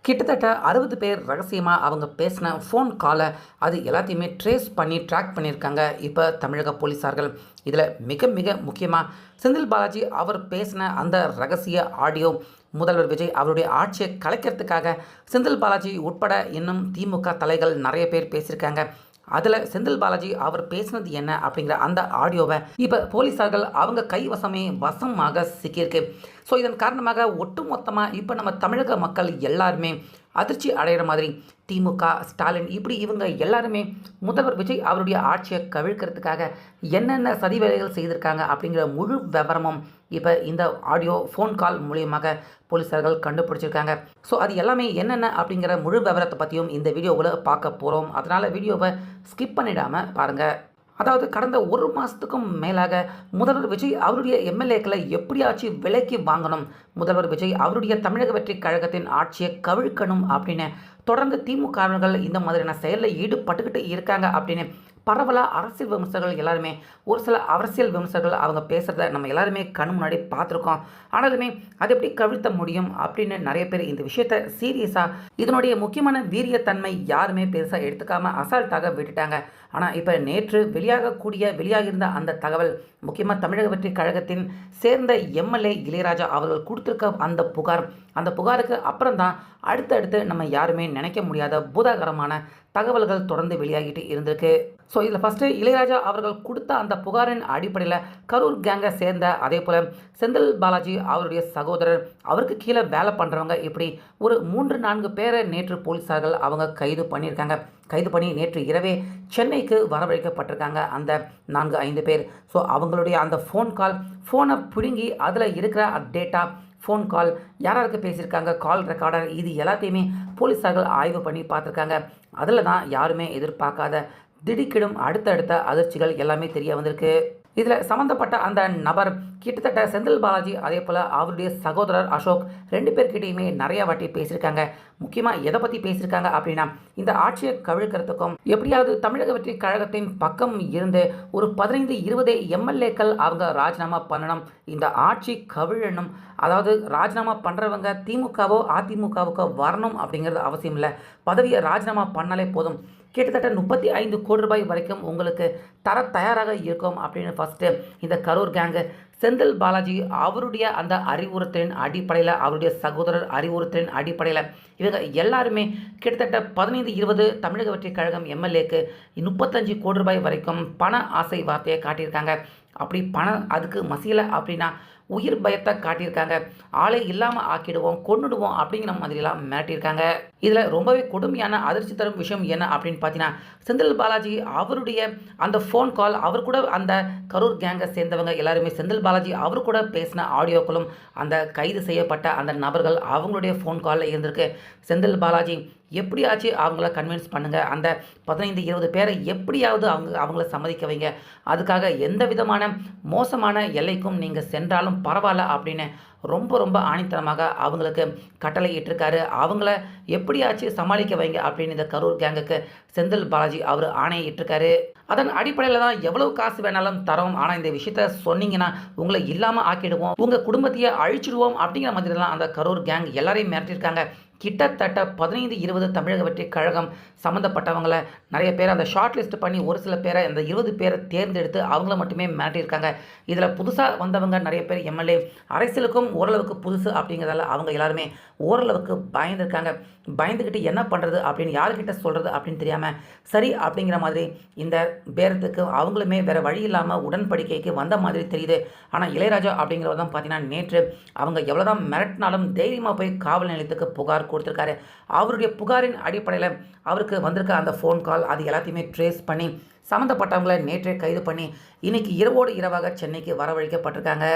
கிட்டத்தட்ட 60 பேர் ரகசியமாக அவங்க பேசின ஃபோன் காலை அது எல்லாத்தையுமே ட்ரேஸ் பண்ணி ட்ராக் பண்ணியிருக்காங்க இப்போ தமிழக போலீஸார்கள். இதில் மிக மிக முக்கியமாக செந்தில் பாலாஜி அவர் பேசின அந்த ரகசிய ஆடியோ முதல்வர் விஜய் அவருடைய ஆட்சியை கலைக்கிறதுக்காக செந்தில் பாலாஜி உட்பட இன்னும் திமுக தலைகள் நிறைய பேர் பேசியிருக்காங்க. அதில் செந்தில் பாலாஜி அவர் பேசினது என்ன அப்படிங்கிற அந்த ஆடியோவை இப்போ போலீஸார்கள் அவங்க கைவசமே வசமாக சிக்கியிருக்கு. ஸோ இதன் காரணமாக ஒட்டுமொத்தமாக இப்போ நம்ம தமிழக மக்கள் எல்லாருமே அதிர்ச்சி அடைகிற மாதிரி திமுக, ஸ்டாலின் இப்படி இவங்க எல்லாருமே முதல்வர் விஜய் அவருடைய ஆட்சியை கவிழ்க்கிறதுக்காக என்னென்ன சதி வேலைகள் செய்திருக்காங்க அப்படிங்கிற முழு விவரமும் இப்போ இந்த ஆடியோ ஃபோன் கால் மூலியமாக போலீஸார்கள் கண்டுபிடிச்சிருக்காங்க. ஸோ அது எல்லாமே என்னென்ன அப்படிங்கிற முழு விவரத்தை பற்றியும் இந்த வீடியோவில் பார்க்க போகிறோம். அதனால் வீடியோவை ஸ்கிப் பண்ணிடாமல் பாருங்கள். அதாவது கடந்த ஒரு மாதத்துக்கும் மேலாக முதல்வர் விஜய் அவருடைய எம்எல்ஏக்களை எப்படியாச்சும் விலைக்கு வாங்கணும், முதல்வர் விஜய் அவருடைய தமிழக வெற்றி கழகத்தின் ஆட்சியை கவிழ்க்கணும் அப்படின்னு தொடர்ந்து திமுகவினர்கள் இந்த மாதிரியான செயலில் ஈடுபட்டுக்கிட்டு இருக்காங்க அப்படின்னு பரவலாக அரசியல் விமர்சகர்கள் எல்லாருமே, ஒரு சில அரசியல் விமர்சகர்கள் அவங்க பேசுகிறத நம்ம எல்லாருமே கண் முன்னாடி பார்த்துருக்கோம். ஆனாலுமே அது எப்படி கவிழ்த்த முடியும் அப்படின்னு நிறைய பேர் இந்த விஷயத்தை சீரியஸாக இதனுடைய முக்கியமான வீரியத்தன்மை யாருமே பெருசாக எடுத்துக்காமல் அசால்ட்டாக விட்டுட்டாங்க. ஆனால் இப்போ நேற்று வெளியாகியிருந்த அந்த தகவல், முக்கியமாக தமிழக வெற்றி கழகத்தின் சேர்ந்த எம்எல்ஏ இளையராஜா அவர்கள் கொடுத்துருக்க அந்த புகாருக்கு அப்புறம் தான் அடுத்தடுத்து நம்ம யாருமே நினைக்க முடியாத பூதாகரமான தகவல்கள் தொடர்ந்து வெளியாகிட்டு இருந்திருக்கு. ஸோ இதில் ஃபஸ்ட்டு இளையராஜா அவர்கள் கொடுத்த அந்த புகாரின் அடிப்படையில் கரூர் கேங்கை சேர்ந்த அதே போல் செந்தில் பாலாஜி அவருடைய சகோதரர், அவருக்கு கீழே வேலை பண்ணுறவங்க, இப்படி ஒரு 3-4 பேரை நேற்று போலீஸார்கள் அவங்க கைது பண்ணியிருக்காங்க. கைது பண்ணி நேற்று இரவே சென்னைக்கு வரவழைக்கப்பட்டிருக்காங்க அந்த 4-5 பேர். ஸோ அவங்களுடைய அந்த ஃபோனை பிடுங்கி அதில் இருக்கிற டேட்டா, ஃபோன் கால், யாராருக்கு பேசியிருக்காங்க, கால் ரெக்கார்டர், இது எல்லாத்தையுமே போலீஸார்கள் ஆய்வு பண்ணி பார்த்துருக்காங்க. அதில் தான் யாருமே எதிர்பார்க்காத திடுக்கிடும் அடுத்தடுத்த அதிர்ச்சிகள் எல்லாமே தெரிய வந்திருக்கு. இதில் சம்மந்தப்பட்ட அந்த நபர் கிட்டத்தட்ட செந்தில் பாலாஜி அதே போல் அவருடைய சகோதரர் அசோக் 2 பேர்கிட்டையுமே நிறையா வாட்டி பேசியிருக்காங்க. முக்கியமாக எதை பற்றி பேசியிருக்காங்க அப்படின்னா, இந்த ஆட்சியை கவிழ்க்கிறதுக்கும் எப்படியாவது தமிழக வெற்றி கழகத்தின் பக்கம் இருந்து ஒரு 15-20 எம்எல்ஏக்கள் அவங்க ராஜினாமா பண்ணணும், இந்த ஆட்சி கவிழணும். அதாவது ராஜினாமா பண்ணுறவங்க திமுகவோ அதிமுகவுக்கோ வரணும் அப்படிங்கிறது அவசியம் இல்லை, பதவியை ராஜினாமா பண்ணாலே போதும், கிட்டத்தட்ட 35 கோடி ரூபாய் வரைக்கும் உங்களுக்கு தர தயாராக இருக்கும் அப்படின்னு ஃபஸ்ட்டு இந்த கரூர் கேங்கு செந்தில் பாலாஜி அவருடைய அந்த அறிவுறுத்தலின் அடிப்படையில், அவருடைய சகோதரர் அறிவுறுத்தலின் அடிப்படையில் இவங்க எல்லாருமே கிட்டத்தட்ட 15-20 தமிழக வெற்றி கழகம் எம்எல்ஏக்கு 35 கோடி ரூபாய் வரைக்கும் பண ஆசை வார்த்தையை காட்டியிருக்காங்க. அப்படி பணம் அதுக்கு மசியலை அப்படின்னா உயிர் பயத்தை காட்டியிருக்காங்க. ஆளை இல்லாமல் ஆக்கிடுவோம், கொண்டுடுவோம் அப்படிங்கிற மாதிரிலாம் மிரட்டியிருக்காங்க. இதில் ரொம்பவே கொடுமையான அதிர்ச்சி தரும் விஷயம் என்ன அப்படின்னு பார்த்தீங்கன்னா, செந்தில் பாலாஜி அவருடைய அந்த ஃபோன் கால், அவர் கூட அந்த கரூர் கேங்கை சேர்ந்தவங்க எல்லாருமே செந்தில் பாலாஜி அவர் கூட பேசின ஆடியோக்களும் அந்த கைது செய்யப்பட்ட அந்த நபர்கள் அவங்களுடைய ஃபோன் காலில் இருந்திருக்கு. செந்தில் பாலாஜி எப்படியாச்சு அவங்கள கன்வின்ஸ் பண்ணுங்கள், அந்த 15-20 பேரை எப்படியாவது அவங்கள சம்மதிக்க வைங்க, அதுக்காக எந்த விதமான மோசமான எல்லைக்கும் நீங்கள் சென்றாலும் பரவாயில்ல அப்படின்னு ரொம்ப ரொம்ப ஆணித்தனமாக அவங்களுக்கு கட்டளை இட்டிருக்காரு. அவங்கள எப்படியாச்சும் சமாளிக்க வைங்க அப்படின்னு இந்த கரூர் கேங்குக்கு செந்தில் பாலாஜி அவர் ஆணையை இட்டிருக்காரு. அதன் அடிப்படையில் தான் எவ்வளவு காசு வேணாலும் தரோம், ஆனால் இந்த விஷயத்த சொன்னீங்கன்னா உங்களை இல்லாமல் ஆக்கிடுவோம், உங்கள் குடும்பத்தையே அழிச்சிடுவோம் அப்படிங்கிற மாதிரி தான் அந்த கரூர் கேங் எல்லாரையும் மிரட்டியிருக்காங்க. கிட்டத்தட்ட 15-20 தமிழக வெற்றி கழகம் சம்மந்தப்பட்டவங்களை நிறைய பேர் அந்த ஷார்ட் லிஸ்ட் பண்ணி ஒரு சில பேரை அந்த 20 பேரை தேர்ந்தெடுத்து அவங்கள மட்டுமே மிரட்டியிருக்காங்க. இதில் புதுசாக வந்தவங்க நிறைய பேர் எம்எல்ஏ, அரசியலுக்கும் ஓரளவுக்கு புதுசு அப்படிங்கிறதால அவங்க எல்லாருமே ஓரளவுக்கு பயந்துருக்காங்க. பயந்துக்கிட்டு என்ன பண்ணுறது அப்படின்னு யாருக்கிட்ட சொல்கிறது அப்படின்னு தெரியாமல் சரி அப்படிங்கிற மாதிரி இந்த பேரத்துக்கு அவங்களுமே வேறு வழி இல்லாமல் உடன்படிக்கைக்கு வந்த மாதிரி தெரியுது. ஆனால் இளையராஜா அப்படிங்கிறவர் தான் பார்த்தீங்கன்னா நேற்று அவங்க எவ்வளோதான் மிரட்டினாலும் தைரியமாக போய் காவல் நிலையத்துக்கு புகார் கொடுத்துருக்காரு. அவருடைய புகாரின் அடிப்படையில் அவருக்கு வந்திருக்க அந்த ஃபோன் கால் அது எல்லாத்தையுமே ட்ரேஸ் பண்ணி சம்மந்தப்பட்டவங்களை நேற்றே கைது பண்ணி இன்றைக்கி இரவோடு இரவாக சென்னைக்கு வரவழைக்கப்பட்டிருக்காங்க.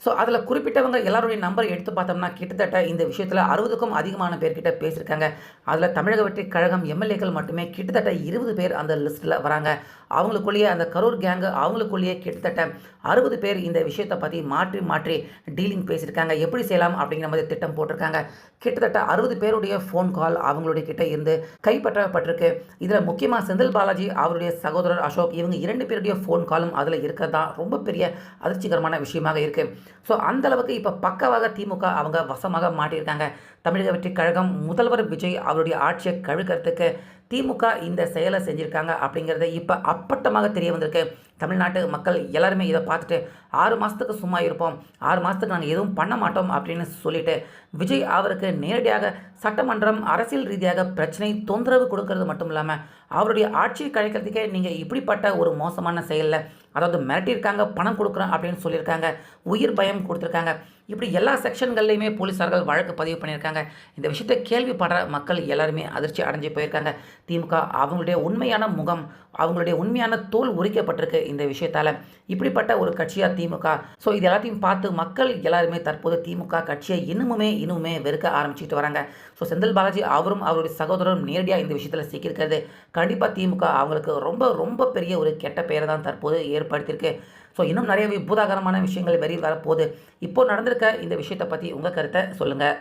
ஸோ அதில் குறிப்பிட்டவங்க எல்லாருடைய நம்பர் எடுத்து பார்த்தோம்னா கிட்டத்தட்ட இந்த விஷயத்தில் 60க்கும் அதிகமான பேர்கிட்ட பேசியிருக்காங்க. அதில் தமிழக வெற்றி கழகம் எம்எல்ஏக்கள் மட்டுமே கிட்டத்தட்ட 20 பேர் அந்த லிஸ்ட்டில் வராங்க. அவங்களுக்குள்ளேயே அந்த கரூர் கேங்கு அவங்களுக்குள்ளேயே கிட்டத்தட்ட 60 பேர் இந்த விஷயத்தை பற்றி மாற்றி மாற்றி டீலிங் பேசியிருக்காங்க. எப்படி செய்யலாம் அப்படிங்கிற மாதிரி திட்டம் போட்டிருக்காங்க. கிட்டத்தட்ட 60 பேருடைய ஃபோன் கால் அவங்களுடைய கிட்ட இருந்து கைப்பற்றப்பட்டிருக்கு. இதில் முக்கியமாக செந்தில் பாலாஜி அவருடைய சகோதரர் அசோக் இவங்க 2 பேருடைய ஃபோன் காலும் அதில் இருக்கிறது தான் ரொம்ப பெரிய அதிர்ச்சிகரமான விஷயமாக இருக்குது. ஸோ அந்தளவுக்கு இப்போ பக்கவாக திமுக அவங்க வசமாக மாட்டியிருக்காங்க. தமிழக வெற்றிக் கழகம் முதல்வர் விஜய் அவருடைய ஆட்சியை கவிழ்க்கிறதுக்கு திமுக இந்த செயலை செஞ்சுருக்காங்க அப்படிங்கிறது இப்போ அப்பட்டமாக தெரிய வந்திருக்கு. தமிழ்நாட்டு மக்கள் எல்லாருமே இதை பார்த்துட்டு 6 மாதத்துக்கு சும்மா இருப்போம், 6 மாதத்துக்கு நாங்கள் எதுவும் பண்ண மாட்டோம் அப்படின்னு சொல்லிட்டு விஜய் அவருக்கு நேரடியாக சட்டமன்றம் அரசியல் ரீதியாக பிரச்சனை தொந்தரவு கொடுக்கறது மட்டும் இல்லாமல் அவருடைய ஆட்சியை கழிக்கிறதுக்கே நீங்கள் இப்படிப்பட்ட ஒரு மோசமான செயலில், அதாவது மிரட்டியிருக்காங்க, பணம் கொடுக்குறோம் அப்படின்னு சொல்லியிருக்காங்க, உயிர் பயம் கொடுத்துருக்காங்க. இப்படி எல்லா செக்ஷன்கள்லையுமே போலீஸார்கள் வழக்கு பதிவு பண்ணியிருக்காங்க. இந்த விஷயத்தை கேள்விப்படுற மக்கள் எல்லாருமே அதிர்ச்சி அடைஞ்சு போயிருக்காங்க. திமுக அவங்களுடைய உண்மையான முகம், அவங்களுடைய உண்மையான தோல் உரிக்கப்பட்டிருக்கு இந்த விஷயத்தால். இப்படிப்பட்ட ஒரு கட்சியாக திமுக. ஸோ இது எல்லாத்தையும் பார்த்து மக்கள் எல்லாருமே தற்போது திமுக கட்சியை இன்னுமே வெறுக்க ஆரம்பிச்சுட்டு வராங்க. ஸோ செந்தில் பாலாஜி அவரும் அவருடைய சகோதரரும் நேரடியாக இந்த விஷயத்தில் சிக்கியிருக்கிறது கண்டிப்பாக திமுக அவங்களுக்கு ரொம்ப ரொம்ப பெரிய ஒரு கெட்ட பெயரை தான் தற்போது ஏற்படுத்தியிருக்கு. ஸோ இன்னும் நிறைய பூதாகரமான விஷயங்கள் வெளியில் வரப்போகுது. இப்போது நடந்திருக்க இந்த விஷயத்தை பற்றி உங்கள் கருத்தை சொல்லுங்கள்.